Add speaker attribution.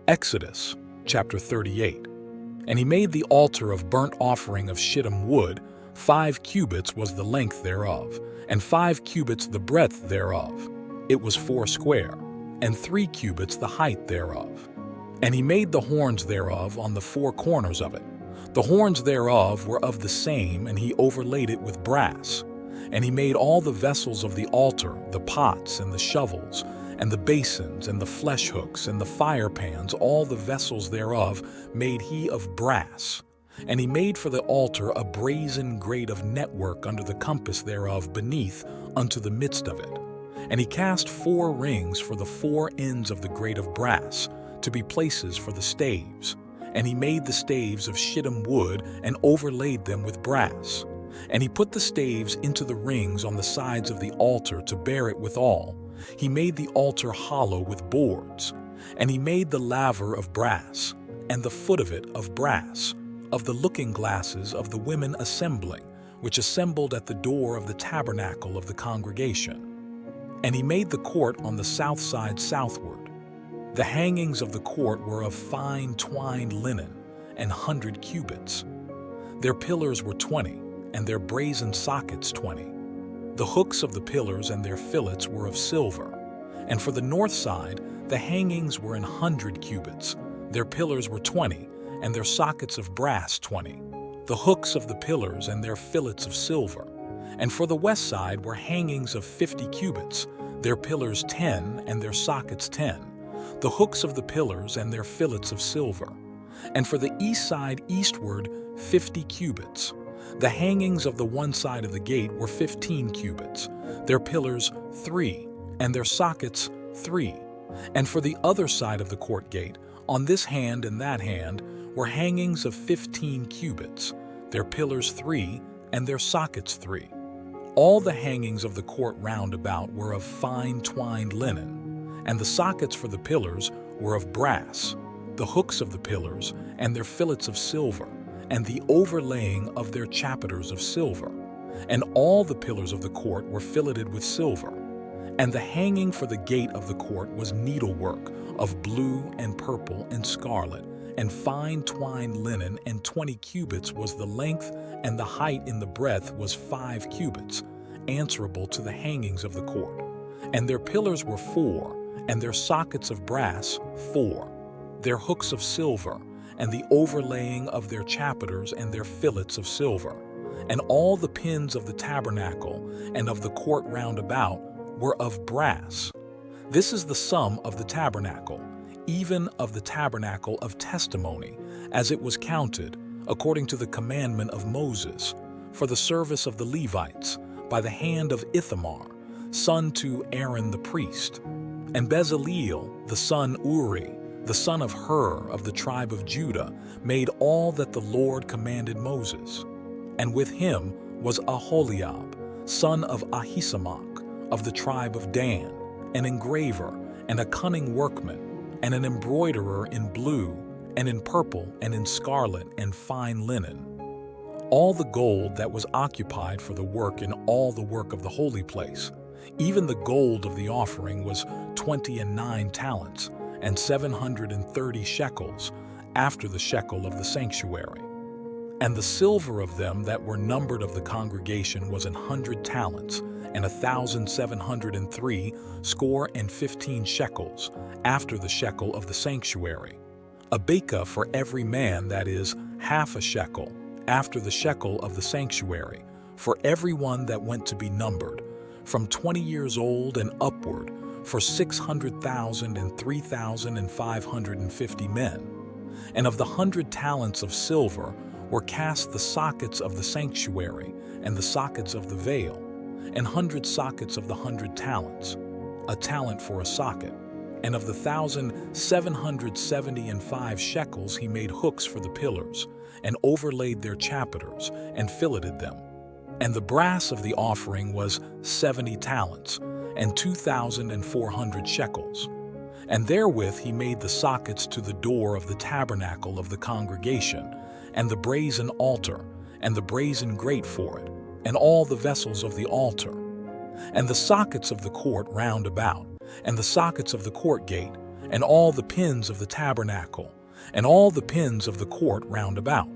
Speaker 1: Exodus chapter 38. And he made the altar of burnt offering of shittim wood. 5 cubits was the length thereof, and 5 cubits the breadth thereof. It was 4 square, and 3 cubits the height thereof. And he made the horns thereof on the 4 corners of it. The horns thereof were of the same, and he overlaid it with brass. And he made all the vessels of the altar, the pots and the shovels, and the basins, and the flesh hooks, and the fire pans, all the vessels thereof made he of brass. And he made for the altar a brazen grate of network under the compass thereof beneath unto the midst of it. And he cast 4 rings for the 4 ends of the grate of brass, to be places for the staves. And he made the staves of shittim wood, and overlaid them with brass. And he put the staves into the rings on the sides of the altar to bear it withal. He made the altar hollow with boards. And he made the laver of brass, and the foot of it of brass, of the looking glasses of the women assembling, which assembled at the door of the tabernacle of the congregation. And he made the court on the south side southward. The hangings of the court were of fine twined linen, 100 cubits. Their pillars were 20, and their brazen sockets 20. The hooks of the pillars and their fillets were of silver. And for the north side, the hangings were 100 cubits. Their pillars were 20, and their sockets of brass 20. The hooks of the pillars and their fillets of silver. And for the west side were hangings of 50 cubits. Their pillars 10, and their sockets 10. The hooks of the pillars and their fillets of silver. And for the east side eastward 50 cubits. The hangings of the one side of the gate were 15 cubits, their pillars 3, and their sockets 3. And for the other side of the court gate, on this hand and that hand, were hangings of 15 cubits, their pillars 3, and their sockets 3. All the hangings of the court round about were of fine twined linen, and the sockets for the pillars were of brass, the hooks of the pillars and their fillets of silver, and the overlaying of their chapiters of silver. And all the pillars of the court were filleted with silver. And the hanging for the gate of the court was needlework of blue and purple and scarlet, and fine twined linen, and 20 cubits was the length, and the height in the breadth was 5 cubits, answerable to the hangings of the court. And their pillars were 4, and their sockets of brass 4, their hooks of silver, and the overlaying of their chapiters and their fillets of silver. And all the pins of the tabernacle and of the court round about were of brass. This is the sum of the tabernacle, even of the tabernacle of testimony, as it was counted, according to the commandment of Moses, for the service of the Levites, by the hand of Ithamar, son to Aaron the priest. And Bezaleel, the son Uri, the son of Hur of the tribe of Judah, made all that the Lord commanded Moses. And with him was Aholiab, son of Ahisamach, of the tribe of Dan, an engraver, and a cunning workman, and an embroiderer in blue, and in purple, and in scarlet, and fine linen. All the gold that was occupied for the work in all the work of the holy place, even the gold of the offering, was 29 talents, and 730 shekels, after the shekel of the sanctuary. And the silver of them that were numbered of the congregation was 100 talents, and 1,703 score and 15 shekels, after the shekel of the sanctuary. A beka for every man, that is, half a shekel, after the shekel of the sanctuary, for every one that went to be numbered, from 20 years old and upward, for 600,000 and 3,550 men. And of the 100 talents of silver were cast the sockets of the sanctuary, and the sockets of the veil, and 100 sockets of the 100 talents, a talent for a socket. And of the 1,775 shekels he made hooks for the pillars, and overlaid their chapiters, and filleted them. And the brass of the offering was 70 talents, and 2,400 shekels. And therewith he made the sockets to the door of the tabernacle of the congregation, and the brazen altar, and the brazen grate for it, and all the vessels of the altar. And the sockets of the court round about, and the sockets of the court gate, and all the pins of the tabernacle, and all the pins of the court round about,